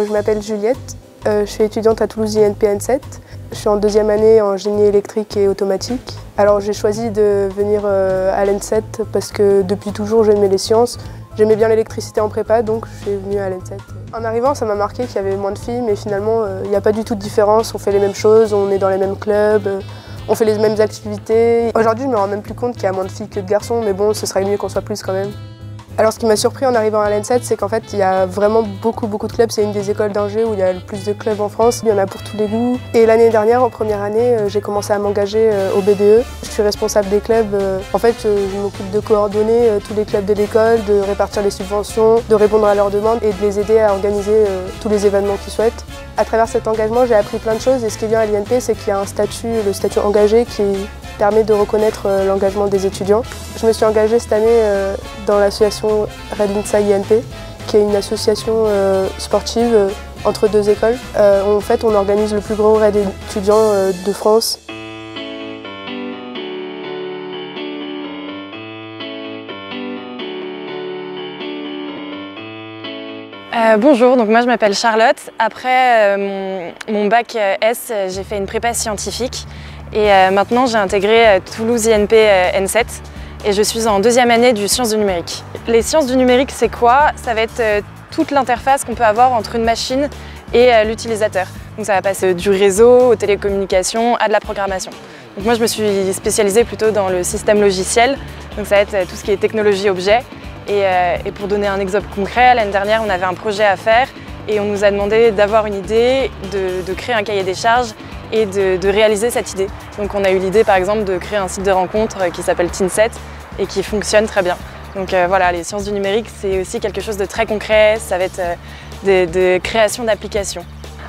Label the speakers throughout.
Speaker 1: je m'appelle Juliette, je suis étudiante à Toulouse INP N7. Je suis en deuxième année en génie électrique et automatique. Alors j'ai choisi de venir à l'N7 parce que depuis toujours j'aimais les sciences. J'aimais bien l'électricité en prépa, donc je suis venue à l'N7. En arrivant, ça m'a marqué qu'il y avait moins de filles, mais finalement il n'y a pas du tout de différence. On fait les mêmes choses, on est dans les mêmes clubs, on fait les mêmes activités. Aujourd'hui, je me rends même plus compte qu'il y a moins de filles que de garçons, mais bon, ce serait mieux qu'on soit plus quand même. Alors ce qui m'a surpris en arrivant à l'N7, c'est qu'en fait il y a vraiment beaucoup de clubs. C'est une des écoles d'ingé où il y a le plus de clubs en France. Il y en a pour tous les goûts. Et l'année dernière, en première année, j'ai commencé à m'engager au BDE. Je suis responsable des clubs. En fait, je m'occupe de coordonner tous les clubs de l'école, de répartir les subventions, de répondre à leurs demandes et de les aider à organiser tous les événements qu'ils souhaitent. À travers cet engagement, j'ai appris plein de choses et ce qui est bien à l'INP, c'est qu'il y a un statut, le statut engagé, qui permet de reconnaître l'engagement des étudiants. Je me suis engagée cette année dans l'association Red Inside INP, qui est une association sportive entre deux écoles. En fait, on organise le plus gros raid étudiant de France.
Speaker 2: Bonjour, donc moi je m'appelle Charlotte. Après mon bac S, j'ai fait une prépa scientifique et maintenant j'ai intégré Toulouse INP N7 et je suis en deuxième année du sciences du numérique. Les sciences du numérique, c'est quoi? Ça va être toute l'interface qu'on peut avoir entre une machine et l'utilisateur. Donc ça va passer du réseau aux télécommunications à de la programmation. Donc moi je me suis spécialisée plutôt dans le système logiciel, donc ça va être tout ce qui est technologie objet. Et pour donner un exemple concret, l'année dernière, on avait un projet à faire et on nous a demandé d'avoir une idée, de créer un cahier des charges et de réaliser cette idée. Donc on a eu l'idée par exemple de créer un site de rencontre qui s'appelle Teen7 et qui fonctionne très bien. Donc voilà, les sciences du numérique, c'est aussi quelque chose de très concret, ça va être de création d'applications.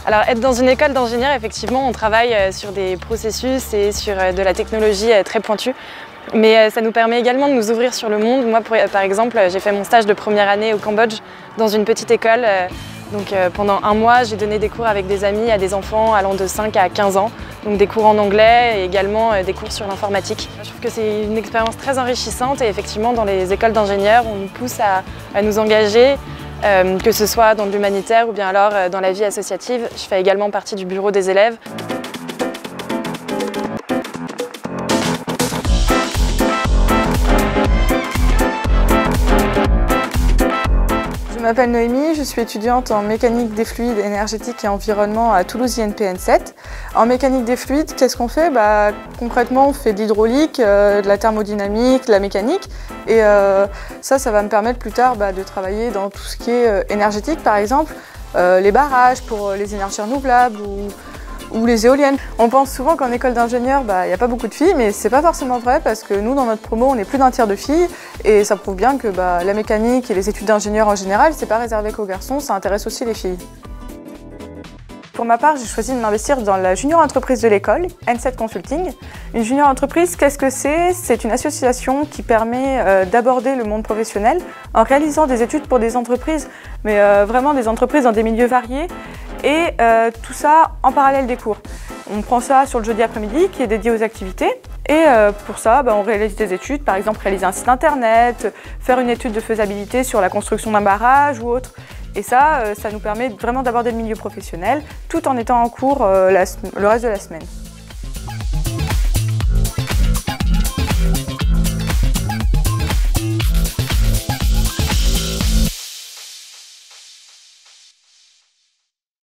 Speaker 2: Alors être dans une école d'ingénieurs, effectivement, on travaille sur des processus et sur de la technologie très pointue. Mais ça nous permet également de nous ouvrir sur le monde. Moi, par exemple, j'ai fait mon stage de première année au Cambodge dans une petite école. Donc pendant un mois, j'ai donné des cours avec des amis à des enfants allant de 5 à 15 ans. Donc des cours en anglais et également des cours sur l'informatique. Je trouve que c'est une expérience très enrichissante et effectivement, dans les écoles d'ingénieurs, on nous pousse à nous engager, que ce soit dans l'humanitaire ou bien alors dans la vie associative. Je fais également partie du bureau des élèves.
Speaker 3: Je m'appelle Noémie, je suis étudiante en mécanique des fluides, énergétique et environnement à Toulouse INP N7. En mécanique des fluides, qu'est-ce qu'on fait? Concrètement, on fait de l'hydraulique, de la thermodynamique, de la mécanique. Et ça va me permettre plus tard de travailler dans tout ce qui est énergétique, par exemple, les barrages pour les énergies renouvelables ou les éoliennes. On pense souvent qu'en école d'ingénieur, il n'y a pas beaucoup de filles, mais c'est pas forcément vrai parce que nous, dans notre promo, on est plus d'un tiers de filles et ça prouve bien que la mécanique et les études d'ingénieur en général, c'est pas réservé qu'aux garçons, ça intéresse aussi les filles. Pour ma part, j'ai choisi de m'investir dans la junior entreprise de l'école, N7 Consulting. Une junior entreprise, qu'est-ce que c'est? C'est une association qui permet d'aborder le monde professionnel en réalisant des études pour des entreprises, mais vraiment des entreprises dans des milieux variés. Et tout ça en parallèle des cours. On prend ça sur le jeudi après-midi qui est dédié aux activités et pour ça on réalise des études, par exemple réaliser un site internet, faire une étude de faisabilité sur la construction d'un barrage ou autre. Et ça nous permet vraiment d'aborder le milieu professionnel tout en étant en cours le reste de la semaine.